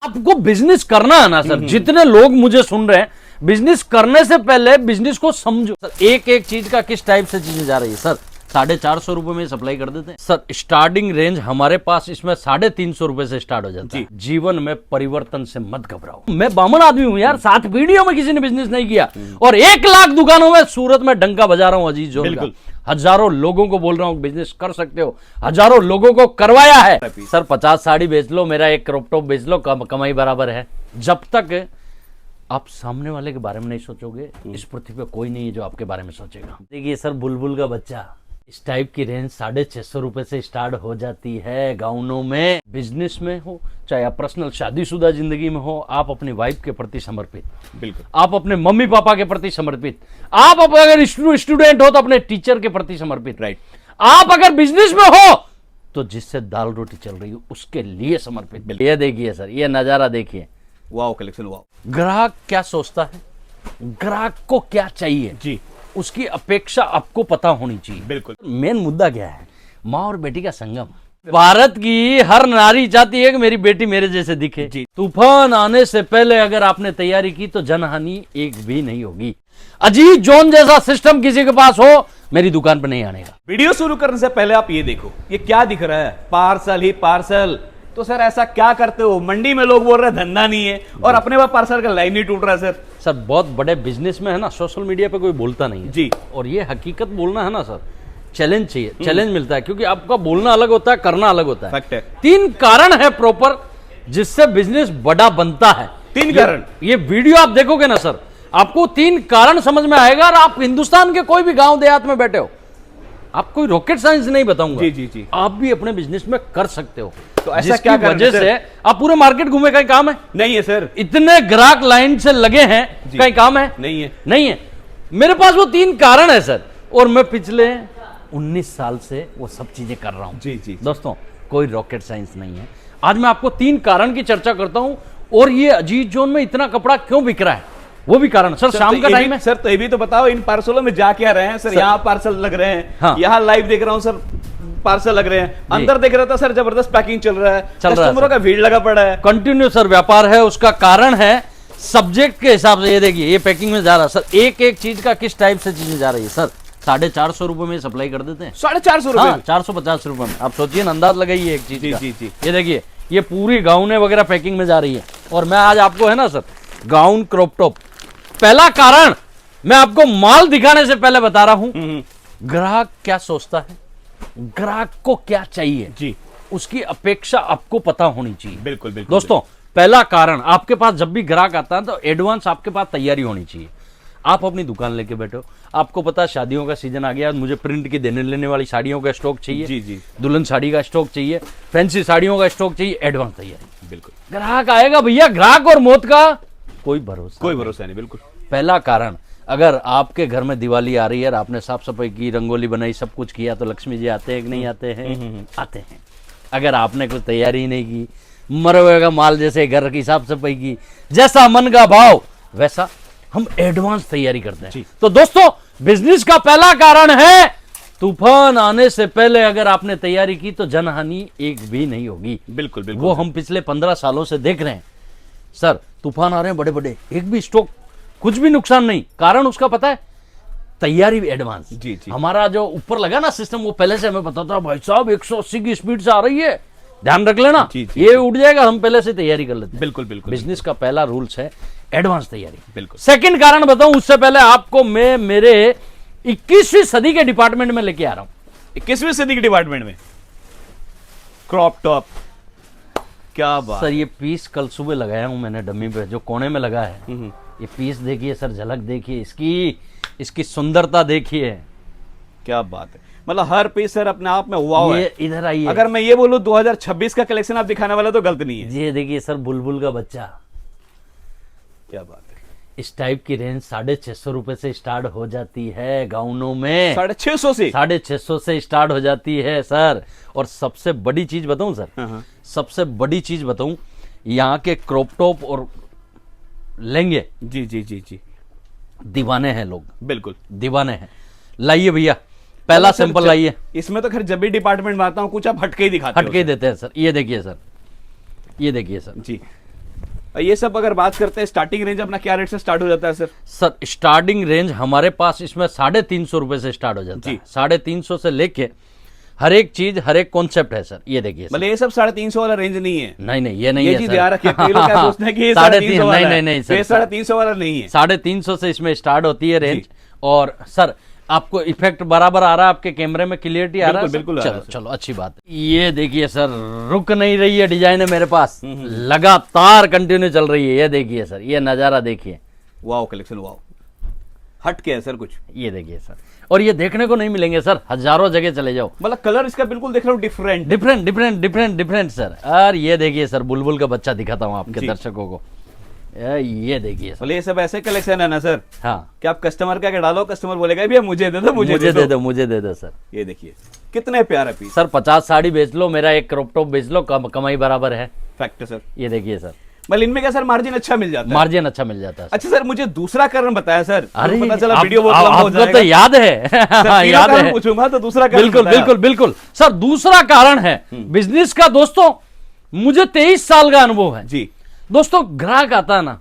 आपको बिजनेस करना है ना सर, जितने लोग मुझे सुन रहे हैं, बिजनेस करने से पहले बिजनेस को समझो सर। एक एक चीज का किस टाइप से चीजें जा रही है सर। 450 रुपए में सप्लाई कर देते हैं सर। स्टार्टिंग रेंज हमारे पास इसमें 350 रुपए से स्टार्ट हो जाता है। जीवन में परिवर्तन से मत घबराओ। मैं बामन आदमी हूं यार, 7 पीढ़ियों में किसी ने बिजनेस नहीं किया और 1 लाख दुकानों में सूरत में डंका बजा रहा हूं अजीज जोन का। हजारों लोगों को बोल रहा हूं बिजनेस कर सकते हो, हजारों लोगों को करवाया है सर। 50 साड़ी बेच लो, मेरा एक क्रॉप टॉप बेच लो, कमाई बराबर है। जब तक आप सामने वाले के बारे में नहीं सोचोगे, इस पृथ्वी पे कोई नहीं है जो आपके बारे में सोचेगा। देखिए सर, बुलबुल का बच्चा इस टाइप की रेंज 650 रुपए से स्टार्ट हो जाती है गाउनों में। बिजनेस में हो, चाहे आप पर्सनल शादीशुदा जिंदगी में हो, आप अपनी वाइफ के प्रति समर्पित, बिल्कुल आप अपने मम्मी पापा के प्रति समर्पित, आप अगर स्टूडेंट हो तो अपने टीचर के प्रति समर्पित, राइट। आप अगर बिजनेस में हो तो जिससे दाल रोटी चल रही हो उसके लिए समर्पित। ये देखिए सर, ये नजारा देखिए, वाओ कलेक्शन, वाओ। ग्राहक क्या सोचता है, ग्राहक को क्या चाहिए जी, उसकी अपेक्षा आपको पता होनी चाहिए। बिल्कुल। मेन मुद्दा क्या है, माँ और बेटी का संगम। भारत की हर नारी चाहती है कि मेरी बेटी मेरे जैसे दिखे जी। तूफान आने से पहले अगर आपने तैयारी की तो जनहानि एक भी नहीं होगी। अजीज जोन जैसा सिस्टम किसी के पास हो, मेरी दुकान पर नहीं आने का। वीडियो शुरू करने से पहले आप ये देखो, ये क्या दिख रहा है, पार्सल ही पार्सल। तो सर ऐसा क्या करते हो, मंडी में लोग बोल रहे हैं धंधा नहीं है और अपने पास पार्सल का लाइन नहीं टूट रहा है सर। सर बहुत बड़े बिजनेस में है ना, सोशल मीडिया पे कोई बोलता नहीं है जी, और ये हकीकत बोलना है ना सर, चैलेंज चाहिए, चैलेंज मिलता है क्योंकि आपका बोलना अलग होता है, करना अलग होता है। फैक्ट है। 3 कारण है प्रॉपर जिससे बिजनेस बड़ा बनता है। 3 कारण। ये वीडियो आप देखोगे ना सर, आपको 3 कारण समझ में आएगा। और आप हिंदुस्तान के कोई भी गांव देहात में बैठे हो, आप कोई रॉकेट साइंस नहीं बताऊंगा जी जी जी, आप भी अपने बिजनेस में कर सकते हो। तो ऐसा क्या वजह से आप पूरे मार्केट घूमे, कहीं काम है नहीं है सर। इतने ग्राहक लाइन से लगे हैं, कहीं काम है नहीं है, नहीं है। मेरे पास वो 3 कारण है सर, और मैं पिछले 19 साल से वो सब चीजें कर रहा हूं जी जी। दोस्तों, कोई रॉकेट साइंस नहीं है। आज मैं आपको 3 कारण की चर्चा करता हूं। और ये अजीज जोन में इतना कपड़ा क्यों बिक रहा है वो भी कारण सर। शाम का टाइम है सर, तो ये भी तो बताओ, इन पार्सलों में जा क्या रहे हैं सर? यहाँ पार्सल लग रहे हैं, हाँ। यहाँ लाइव देख रहा हूँ सर, पार्सल लग रहे हैं। अंदर देख रहा था सर, जबरदस्त पैकिंग चल रहा है, कस्टमरों का भीड़ लगा पड़ा है, कंटिन्यू सर व्यापार है। उसका कारण है सब्जेक्ट के हिसाब से। ये देखिए, ये पैकिंग में जा रहा है सर, एक एक चीज का किस टाइप से चीजें जा रही है सर। 450 रुपए में सप्लाई कर देते हैं। 450 रुपए? हाँ, 450 रुपए में। आप सोचिए ना, अंदाज लगाइए एक चीज जी का। जी जी। ये देखिए, ये पूरी गाउन वगैरह पैकिंग में जा रही है। और मैं आज आपको है ना सर, गाउन क्रॉप टॉप, पहला कारण मैं आपको माल दिखाने से पहले बता रहा हूं, ग्राहक क्या सोचता है, ग्राहक को क्या चाहिए जी, उसकी अपेक्षा आपको पता होनी चाहिए। बिल्कुल बिल्कुल दोस्तों, पहला कारण, आपके पास जब भी ग्राहक आता है तो एडवांस आपके पास तैयारी होनी चाहिए। आप अपनी दुकान लेके बैठो, आपको पता है शादियों का सीजन आ गया, मुझे प्रिंट की देने लेने वाली साड़ियों का स्टॉक चाहिए जी जी, दुल्हन साड़ी का स्टॉक चाहिए, फैंसी साड़ियों का स्टॉक चाहिए, एडवांस तैयारी। बिल्कुल। ग्राहक आएगा भैया, ग्राहक और मौत का कोई भरोसा नहीं। बिल्कुल। पहला कारण, अगर आपके घर में दिवाली आ रही है और आपने साफ सफाई की, रंगोली बनाई, सब कुछ किया, तो लक्ष्मी जी आते हैं कि नहीं आते हैं? आते हैं। अगर आपने कुछ तैयारी नहीं की, मरवे का माल जैसे घर की साफ सफाई की, जैसा मन का भाव वैसा हम एडवांस तैयारी करते हैं। तो दोस्तों, बिजनेस का पहला कारण है, तूफान आने से पहले अगर आपने तैयारी की तो जनहानि एक भी नहीं होगी। बिल्कुल बिल्कुल। वो हम पिछले 15 सालों से देख रहे हैं सर। तूफान आ रहे हैं बड़े बड़े, एक भी स्टॉक, कुछ भी नुकसान नहीं। कारण उसका पता है, तैयारी एडवांस जी जी। हमारा जो ऊपर लगा ना सिस्टम, वो पहले से हमें पता था, भाई साहब 180 की स्पीड से आ रही है, ध्यान रख लेना जी जी। ये उड़ जाएगा, हम पहले से तैयारी कर लेते हैं। बिल्कुल बिल्कुल। बिजनेस का पहला रूल्स है एडवांस तैयारी। बिल्कुल। सेकंड कारण बताऊं उससे पहले आपको, मैं मेरे 21वीं सदी के डिपार्टमेंट में लेके आ रहा हूं। 21वीं सदी के डिपार्टमेंट में क्रॉप टॉप, क्या बात सर। ये पीस कल सुबह लगाया हूं मैंने डमी पे, जो कोने में लगा है। ये पीस देखिए सर, झलक देखिए इसकी सुंदरता देखिए, क्या बात है। मतलब हर पीस सर अपने आप में वाव है। इधर आइए, अगर मैं ये बोलूं 2026 का कलेक्शन आप दिखाने वाला तो गलत नहीं है। ये देखिए सर, बुलबुल का बच्चा, क्या बात है। इस टाइप की रेंज 650 रुपए से स्टार्ट हो जाती है गाउनों में। 650 से? 650 से स्टार्ट हो जाती है सर। और सबसे बड़ी चीज बताऊं सर, सबसे बड़ी चीज बताऊं, यहाँ के क्रॉप टॉप और लहंगे, जी जी जी जी, दीवाने हैं लोग, बिल्कुल दीवाने हैं। लाइए भैया, पहला सैंपल लाइए। इसमें तो खैर जब भी डिपार्टमेंट में आता हूं कुछ आप हटके ही दिखाते हटके ही देते हैं सर। ये देखिए सर, ये देखिए सर जी, और ये सब अगर बात करते हैं, स्टार्टिंग रेंज अपना क्या रेट से स्टार्ट हो जाता है सर? सर स्टार्टिंग रेंज हमारे पास इसमें 350 रुपए से स्टार्ट हो जाता है। 350 से लेके हर एक चीज, हर एक कॉन्सेप्ट है सर। ये देखिए मतलब ये सब 350 वाला रेंज नहीं है? नहीं ये नहीं ये है चीज सर। ध्यान रखिए, कई लोग क्या सोचते हैं कि ये 350 वाला है। नहीं तो ये 350 वाला नहीं है। 350 से इसमें स्टार्ट होती है रेंज। और सर आपको इफेक्ट बराबर आ रहा है, आपके कैमरे में क्लियरिटी आ रहा है? बिल्कुल आ रहा है। चलो अच्छी बात है। ये देखिए सर, रुक नहीं रही है डिजाइन है मेरे पास, लगातार कंटिन्यू चल रही है। ये देखिए सर, ये नजारा देखिए, वाओ कलेक्शन, वाओ, हट के है सर कुछ। ये देखिए सर, और ये देखने को नहीं मिलेंगे सर, हजारों जगह चले जाओ। मतलब कलर इसका बिल्कुल देख रहा हूँ डिफरेंट डिफरेंट सर। और ये देखिए सर, बुलबुल का बच्चा दिखाता हूँ आपके दर्शकों को। ये देखिए सर, ये सब ऐसे कलेक्शन है ना सर? हाँ, कि आप कस्टमर का डालो, कस्टमर बोलेगा भैया मुझे दे दो, मुझे दे दो सर। ये देखिए कितने प्यारा पीस सर 50 साड़ी बेच लो, मेरा एक क्रॉप टॉप बेच लो, कमाई बराबर है। फैक्ट है सर। ये देखिए सर, मतलब इनमें क्या सर मार्जिन अच्छा मिल जाता है? मार्जिन अच्छा मिल जाता है। अच्छा सर, मुझे दूसरा कारण बताया सर। अरे पता चला वीडियो बहुत लंबा हो आपको जाएगा। तो याद है याद है, पूछूंगा तो दूसरा कारण बिल्कुल सर। दूसरा कारण है बिजनेस का। दोस्तों मुझे 23 साल का अनुभव है जी। दोस्तों, ग्राहक आता है ना,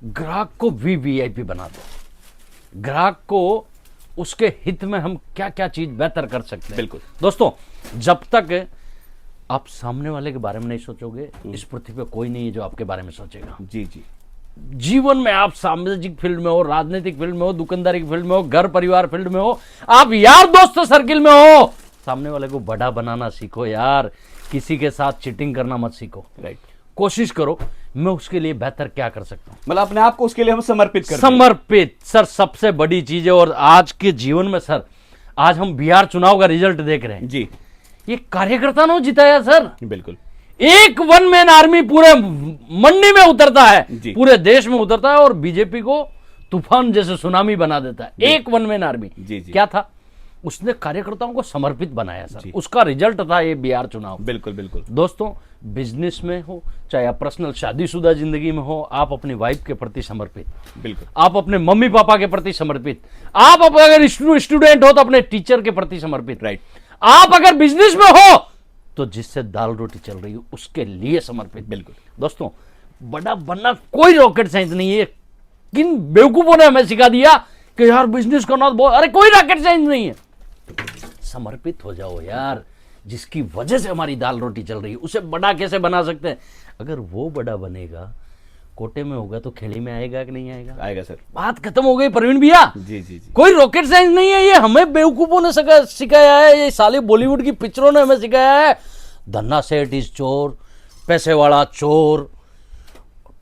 ग्राहक को वीआईपी बना दो। ग्राहक को उसके हित में हम क्या क्या चीज बेहतर कर सकते हैं। बिल्कुल दोस्तों, जब तक आप सामने वाले के बारे में नहीं सोचोगे, इस पृथ्वी पे कोई नहीं है जो आपके बारे में सोचेगा। जी जी। जीवन में आप सामाजिक फील्ड में हो, राजनीतिक फील्ड में हो, दुकानदारी की फील्ड में हो, घर परिवार फील्ड में हो, आप यार दोस्त सर्किल में हो, सामने वाले को बड़ा बनाना सीखो यार। किसी के साथ चीटिंग करना मत सीखो। राइट। कोशिश करो मैं उसके लिए बेहतर क्या कर सकता हूं, मतलब अपने आप को उसके लिए हम समर्पित करें। समर्पित सर सबसे बड़ी चीज है। और आज के जीवन में सर, आज हम बिहार चुनाव का रिजल्ट देख रहे हैं जी। ये कार्यकर्ता ने जिताया सर। बिल्कुल। एक वन मैन आर्मी पूरे मंडी में उतरता है, पूरे देश में उतरता है और बीजेपी को तूफान जैसे सुनामी बना देता है। एक वन मैन आर्मी। जी जी। क्या था, उसने कार्यकर्ताओं को समर्पित बनाया सर। उसका रिजल्ट था ये बिहार चुनाव। बिल्कुल बिल्कुल। दोस्तों, बिजनेस में हो चाहे आप पर्सनल शादीशुदा जिंदगी में हो, आप अपनी वाइफ के प्रति समर्पित, बिल्कुल, आप अपने मम्मी पापा के प्रति समर्पित, आप अगर स्टूडेंट हो तो अपने टीचर के प्रति समर्पित, राइट, आप अगर बिजनेस में हो तो जिससे दाल रोटी चल रही है उसके लिए समर्पित। बिल्कुल। दोस्तों, बड़ा बनना कोई रॉकेट साइंस नहीं है। किन बेवकूफों ने हमें सिखा दिया कि यार बिजनेस करना तो बहुत, अरे कोई रॉकेट साइंस नहीं है। समर्पित हो जाओ यार, जिसकी वजह से हमारी दाल रोटी चल रही है उसे बड़ा कैसे बना सकते हैं। अगर वो बड़ा बनेगा, कोटे में होगा तो खेड़ी में आएगा कि नहीं आएगा? आएगा सर। बात खत्म हो गई प्रवीण भैया। जी जी जी। कोई रॉकेट साइंस नहीं है, ये हमें बेवकूफों ने सिखाया है, ये साले बॉलीवुड की पिक्चरों ने हमें सिखाया है। धन्ना सेठ इज चोर, पैसे वाला चोर,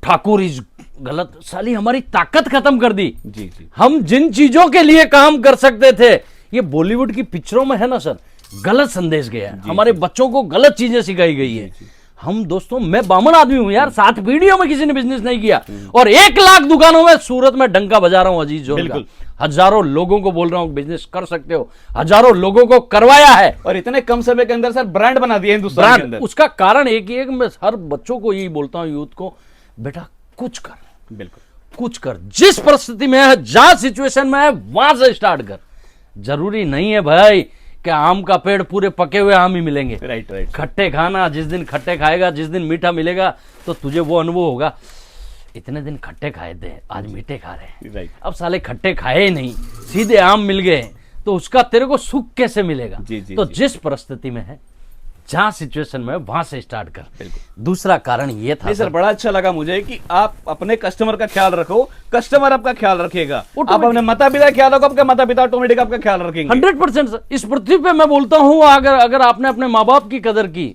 ठाकुर इज गलत। साली हमारी ताकत खत्म कर दी। जी जी। हम जिन चीजों के लिए काम कर सकते थे, ये बॉलीवुड की पिक्चरों में है ना सर, गलत संदेश गया है। हमारे बच्चों को गलत चीजें सिखाई गई है। हम दोस्तों, मैं बामन आदमी हूं यार, 7 पीढ़ियों में किसी ने बिजनेस नहीं किया और 1 लाख दुकानों में सूरत में डंका बजा रहा हूं अजीज जोन का। हजारों लोगों को बोल रहा हूं बिजनेस कर सकते हो, हजारों लोगों को करवाया है और इतने कम समय के अंदर सर ब्रांड बना दिया हिंदुस्तान के अंदर। उसका कारण एक ही है कि मैं हर बच्चों को यही बोलता हूं, यूथ को, बेटा कुछ कर, बिल्कुल कुछ कर। जिस परिस्थिति में है, जहां सिचुएशन में है, वहां से स्टार्ट कर। जरूरी नहीं है भाई कि आम का पेड़ पूरे पके हुए आम ही मिलेंगे। Right right. खट्टे खाना, जिस दिन खट्टे खाएगा, जिस दिन मीठा मिलेगा तो तुझे वो अनुभव होगा, इतने दिन खट्टे खाए थे आज मीठे खा रहे हैं। राइट। अब साले खट्टे खाए ही नहीं, सीधे आम मिल गए तो उसका तेरे को सुख कैसे मिलेगा? जी, जी, तो जी। जिस परिस्थिति में है, जहां सिचुएशन में है, वहां से स्टार्ट कर। बिल्कुल। दूसरा कारण ये था सर, बड़ा अच्छा लगा मुझे कि आप अपने कस्टमर का ख्याल रखो, कस्टमर आपका ख्याल रखेगा। आप अपने माता पिता ख्याल रखो, आपके माता पिता ऑटोमेटिक आपका ख्याल रखेंगे। 100%। इस पृथ्वी पे मैं बोलता हूं, अगर आपने अपने माँ बाप की कदर की,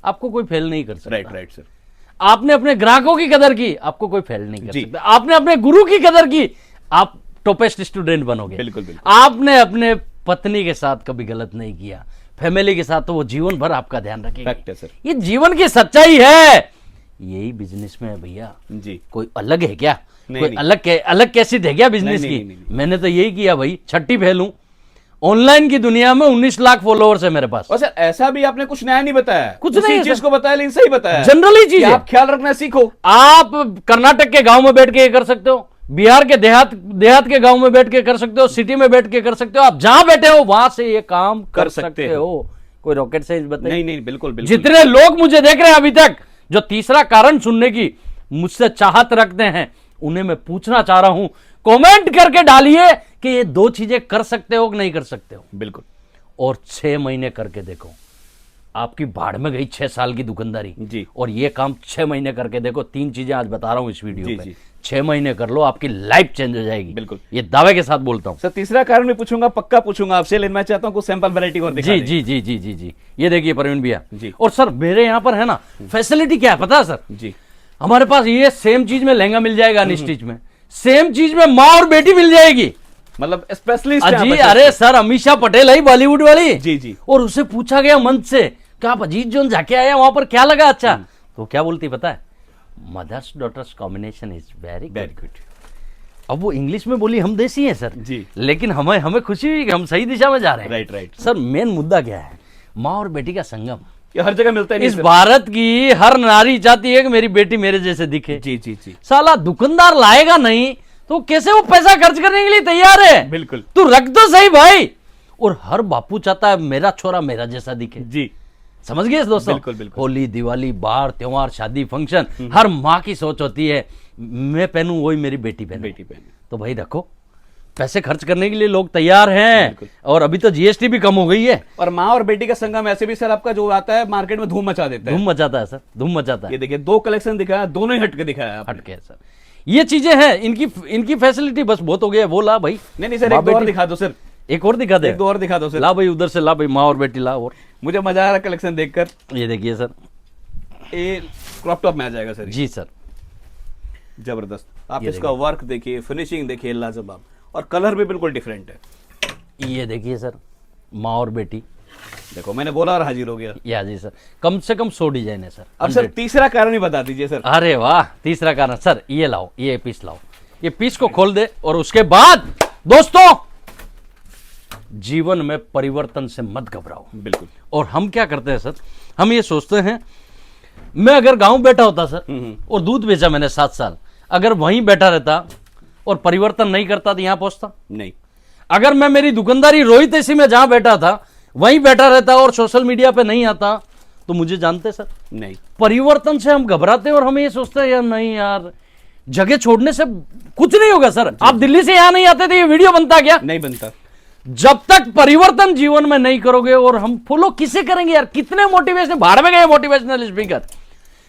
आपको कोई फेल नहीं कर सकता। Right right sir. आपने अपने ग्राहकों की कदर की, आपको कोई फेल नहीं कर सकता। आपने अपने गुरु की कदर की, आप टॉपेस्ट स्टूडेंट बनोगे। बिल्कुल बिल्कुल। आपने अपने पत्नी के साथ कभी गलत नहीं किया, फैमिली के साथ, तो वो जीवन भर आपका ध्यान रखेगी। फैक्ट है सर। ये जीवन की सच्चाई है। यही बिजनेस में है भैया। जी। कोई अलग है क्या? नहीं, कोई नहीं। अलग कैसेट है क्या बिजनेस नहीं, की? नहीं, नहीं। मैंने तो यही किया भाई, छठी फेल हूं। ऑनलाइन की दुनिया में 19 लाख फॉलोअर्स है मेरे पास। और सर, ऐसा भी आपने कुछ नया नहीं बताया, कुछ नहीं है चीज सर। को बताया, लेकिन सही बताया। जनरली चीज है। आप ख्याल रखना सीखो। आप कर्नाटक के गांव में बैठ के ये कर सकते हो, बिहार के देहात के गांव में बैठ के कर सकते हो, सिटी में बैठ के कर सकते हो। आप जहां बैठे हो वहां से ये काम कर सकते हो। कोई रॉकेट साइंस बताइए? नहीं नहीं, बिल्कुल बिल्कुल। जितने लोग मुझे देख रहे हैं अभी तक, जो तीसरा कारण सुनने की मुझसे चाहत रखते हैं, उन्हें मैं पूछना चाह रहा हूं, कमेंट करके डालिए कि ये दो चीजें कर सकते हो कि नहीं कर सकते हो। बिल्कुल। और 6 महीने करके देखो, आपकी भाड़ में गई 6 साल की दुकानदारी जी। और ये काम 6 महीने करके देखो। 3 चीजें आज बता रहा हूं इस वीडियो जी, पे। जी। 6 महीने कर लो, आपकी लाइफ चेंज हो जाएगी। बिल्कुल। ये दावे के साथ बोलता हूं सर तीसरा कारण भी पूछूंगा, पक्का पूछूंगा आपसे, लेकिन मैं चाहता हूं कुछ सैंपल वैरायटी और दिखा जी दें। जी जी जी जी जी ये देखिए प्रवीण भैया जी। और सर मेरे यहाँ पर है ना फैसिलिटी क्या है पता है सर? जी। हमारे पास ये सेम चीज में लहंगा मिल जाएगा अनस्टिच में, सेम चीज में माँ और बेटी मिल जाएगी। मतलब स्पेशलिस्ट अजी अरे सर अमीषा पटेल है बॉलीवुड वाली। जी जी। और उसे पूछा गया मंच से कि आप अजीत जोन जाके आया वहां पर क्या लगा अच्छा, तो क्या बोलती पता है? Mothers daughters combination is very good. अब वो इंग्लिश में बोली, हम देसी हैं सर जी। लेकिन हमें खुशी हुई कि हम सही दिशा में जा रहे हैं। Right right. सर मेन मुद्दा क्या है? माँ और बेटी का संगम ये हर जगह मिलता है नहीं इस सर? भारत की हर नारी चाहती है कि मेरी बेटी मेरे जैसे दिखे। जी जी जी। साला दुकानदार लाएगा नहीं तो कैसे वो पैसा खर्च करने के लिए तैयार है? बिल्कुल। तू रख तो सही भाई। और हर बापू चाहता है मेरा छोरा मेरा जैसा दिखे। जी। समझ गए दोस्तों? बिल्कुल बिल्कुल। होली दिवाली बाहर त्योहार शादी फंक्शन हर माँ की सोच होती है मैं पहनूं वही मेरी बेटी पहने। बेटी पहने। तो भाई रखो, पैसे खर्च करने के लिए लोग तैयार हैं। बिल्कुल। और अभी तो जीएसटी भी कम हो गई है। और माँ और बेटी का संगम ऐसे भी सर आपका जो आता है मार्केट में धूम मचा देता है। धूम मचाता है सर, धूम मचाता है। ये देखिए 2 कलेक्शन दिखाया, दोनों ही हटके दिखाया है आपने। हटके है सर। ये चीजें हैं इनकी फैसिलिटी बस बहुत हो गया। वो ला भाई। नहीं सर, माँ एक दो और बेटी- दिखा दो सर, एक और दिखा दे। एक दो और दिखा दो सर। ला भाई उधर से ला भाई, माँ और बेटी ला। और मुझे मजा आ रहा है कलेक्शन देखकर। ये देखिए सर, ये क्रॉप टॉप में आ जाएगा सर। जी सर। जबरदस्त। आप ये इसका वर्क देखिए, फिनिशिंग देखिए, लाजवाब। और कलर भी बिल्कुल डिफरेंट है। ये देखिए सर, माँ और बेटी। देखो मैंने बोला और हाजिर हो गया। या जी सर, कम से कम 100 डिजाइन है सर। अब सर 100। तीसरा कारण ही बता दीजिए सर। अरे वाह, तीसरा कारण सर ये लाओ, ये पीस लाओ, ये पीस को खोल दे। और उसके बाद दोस्तों जीवन में परिवर्तन से मत घबराओ। बिल्कुल। और हम क्या करते हैं सर, हम ये सोचते हैं मैं अगर गांव बैठा होता सर और दूध बेचा मैंने 7 साल, अगर वहीं बैठा रहता और परिवर्तन नहीं करता तो यहां पहुंचता नहीं। अगर मैं मेरी दुकानदारी रोहित ऐसी में जहां बैठा था वहीं बैठा रहता और सोशल मीडिया पे नहीं आता तो मुझे जानते सर? नहीं। परिवर्तन से हम घबराते हैं और हम ये सोचते हैं यार नहीं यार, जगह छोड़ने से कुछ नहीं होगा सर। आप दिल्ली से यहां नहीं आते थे ये वीडियो बनता क्या? नहीं बनता। जब तक परिवर्तन जीवन में नहीं करोगे। और हम फॉलो किसे करेंगे यार? कितने मोटिवेशन भाड़ में गए मोटिवेशनल स्पीकर।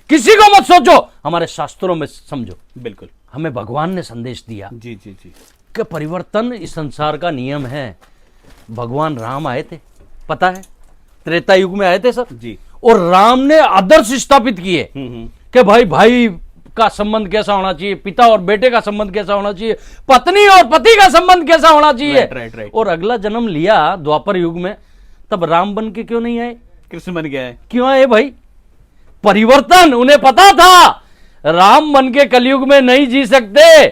किसी को मत सोचो, हमारे शास्त्रों में समझो। बिल्कुल। हमें भगवान ने संदेश दिया जी जी जी। कि परिवर्तन इस संसार का नियम है। भगवान राम आए थे, पता है, त्रेता युग में आए थे सर। जी। और राम ने आदर्श स्थापित किए कि भाई भाई का संबंध कैसा होना चाहिए, पिता और बेटे का संबंध कैसा होना चाहिए, पत्नी और पति का संबंध कैसा होना चाहिए। राइट। और अगला जन्म लिया द्वापर युग में, तब राम बन के क्यों नहीं आए? कृष्ण बन गया है। क्यों आए भाई? परिवर्तन। उन्हें पता था राम बन के कलयुग में नहीं जी सकते,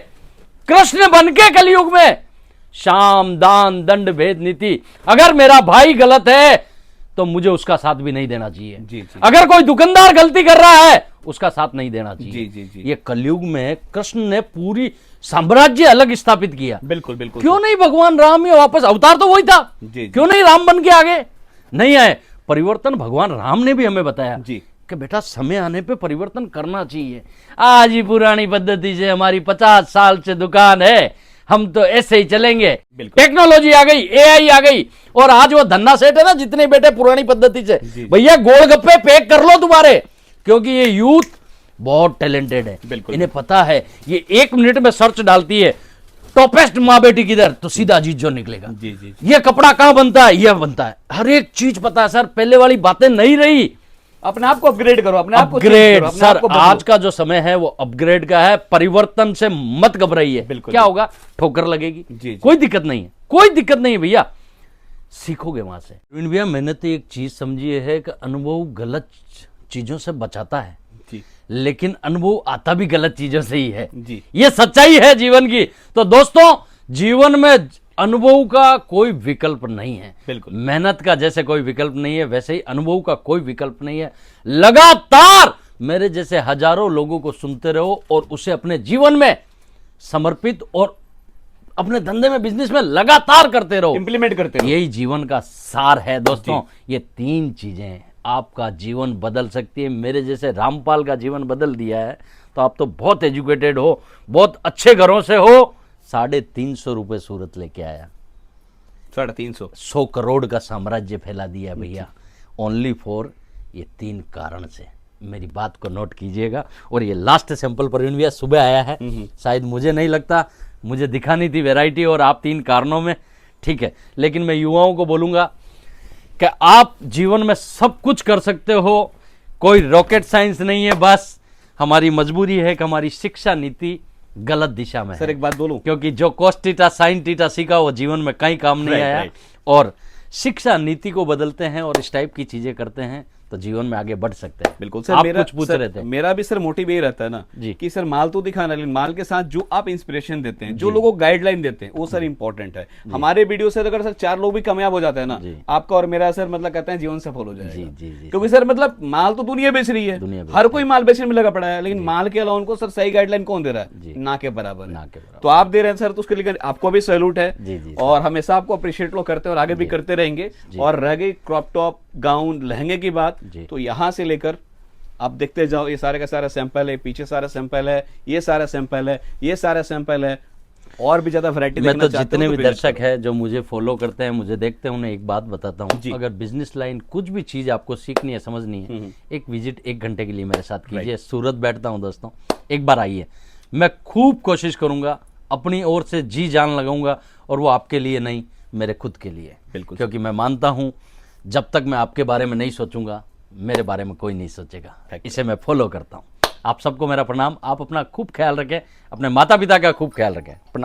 कृष्ण बन के कलयुग में शाम दान दंड भेद नीति। अगर मेरा भाई गलत है तो मुझे उसका साथ भी नहीं देना चाहिए। जी, जी। अगर कोई दुकानदार गलती कर रहा है उसका साथ नहीं देना चाहिए। जी, जी, जी। ये कलयुग में कृष्ण ने पूरी साम्राज्य अलग स्थापित किया। बिल्कुल बिल्कुल। क्यों नहीं भगवान राम ये वापस, अवतार तो वही था, जी। क्यों नहीं राम बन के आगे नहीं आए? परिवर्तन भगवान राम ने भी हमें बताया जी। कि बेटा समय आने पे परिवर्तन करना चाहिए। आज ही पुरानी पद्धति से हमारी 50 साल से दुकान है, हम तो ऐसे ही चलेंगे। टेक्नोलॉजी आ गई, एआई आ गई, और आज वो धन्ना सेठ है ना जितने बेटे पुरानी पद्धति से, भैया गोलगप्पे पैक कर लो तुम्हारे, क्योंकि ये यूथ बहुत टैलेंटेड है। बिल्कुल। इन्हें पता है, ये 1 मिनट में सर्च डालती है टॉपेस्ट माँ बेटी किधर, तो सीधा अजीत जो निकलेगा। जी जी। ये कपड़ा कहां बनता है, यह बनता है, हर एक चीज पता है सर। पहले वाली बातें नहीं रही। अपने आप को अपग्रेड करो, अपने आप को अपग्रेड सर, आज का जो समय है वो अपग्रेड का है। परिवर्तन से मत घबराइए। बिल्कुल। क्या होगा? ठोकर लगेगी, जी। कोई दिक्कत नहीं है, कोई दिक्कत नहीं है भैया, सीखोगे वहां से। भैया मैंने तो एक चीज समझी है कि अनुभव गलत चीजों से बचाता है जी। लेकिन अनुभव आता भी गलत चीजों से ही है। जी। ये सच्चाई है जीवन की। तो दोस्तों जीवन में अनुभव का कोई विकल्प नहीं है। बिल्कुल। मेहनत का जैसे कोई विकल्प नहीं है वैसे ही अनुभव का कोई विकल्प नहीं है। लगातार मेरे जैसे हजारों लोगों को सुनते रहो और उसे अपने जीवन में समर्पित और अपने धंधे में बिजनेस में लगातार करते रहो, इंप्लीमेंट करते रहो। यही जीवन का सार है दोस्तों। ये 3 चीजें आपका जीवन बदल सकती है। मेरे जैसे रामपाल का जीवन बदल दिया है तो आप तो बहुत एजुकेटेड हो, बहुत अच्छे घरों से हो। 350 रुपये सूरत लेके आया, 350। 100 करोड़ का साम्राज्य फैला दिया है भैया, ओनली फॉर ये 3 कारण से। मेरी बात को नोट कीजिएगा। और ये लास्ट सैंपल प्रवीण भैया सुबह आया है, शायद मुझे नहीं लगता, मुझे दिखानी थी वैरायटी, और आप 3 कारणों में ठीक है। लेकिन मैं युवाओं को बोलूंगा कि आप जीवन में सब कुछ कर सकते हो, कोई रॉकेट साइंस नहीं है, बस हमारी मजबूरी है कि हमारी शिक्षा नीति गलत दिशा में सर है। एक बात बोलूं, क्योंकि जो कोस थीटा साइन थीटा सीखा वो जीवन में कहीं काम नहीं Right, आया। right. और शिक्षा नीति को बदलते हैं और इस टाइप की चीजें करते हैं तो जीवन में आगे बढ़ सकते हैं। बिल्कुल सर। आप मेरा कुछ पूछ सर, रहे थे। मेरा भी सर मोटिव यही रहता है ना जी। कि सर माल तो दिखाना, लेकिन माल के साथ जो आप इंस्पिरेशन देते हैं, जो लोगों को गाइडलाइन देते हैं, वो सर इंपॉर्टेंट है। हमारे वीडियो से अगर सर 4 लोग भी कामयाब हो जाते हैं ना, जी। आपका और मेरा सर मतलब कहते हैं जीवन सफल हो जी जाएगा। जी जी क्योंकि सर मतलब माल तो दुनिया बेच रही है, दुनिया बेच हर कोई माल बेचने में लगा पड़ा है, लेकिन माल के अलावा उनको सर सही गाइडलाइन कौन दे रहा जी। है? ना के बराबर ना है। के बराबर। तो आप दे रहे हैं सर, तो उसके लिए आपको भी सैल्यूट है। जी, जी, और हमेशा आपको अप्रिशिएट लोग करते हैं और आगे भी करते रहेंगे। और रह गई क्रॉप टॉप, गाउन, लहंगे की बात, जी। तो यहां से लेकर आप देखते जाओ, ये सारे का सारा सैंपल है, पीछे सारा सैंपल है, ये सारा सैंपल है, ये सारा सैंपल है, और भी ज्यादा वैरायटी मैं देखना तो चाहते जितने हो भी तो visit दर्शक करो। हैं जो मुझे फॉलो करते हैं, मुझे देखते हैं, उन्हें एक बात बताता जी। हूँ, अगर बिजनेस लाइन कुछ भी चीज आपको सीखनी है, समझनी है, एक विजिट 1 घंटे के लिए मेरे साथ कीजिए। सूरत बैठता हूँ दोस्तों, एक बार आइए, मैं खूब कोशिश करूंगा, अपनी ओर से जी जान लगाऊंगा, और वो आपके लिए नहीं, मेरे खुद के लिए। बिल्कुल। क्योंकि मैं मानता हूं जब तक मैं आपके बारे में नहीं सोचूंगा, मेरे बारे में कोई नहीं सोचेगा। इसे मैं फॉलो करता हूं। आप सबको मेरा प्रणाम। आप अपना खूब ख्याल रखें, अपने माता पिता का खूब ख्याल रखें। प्रणाम।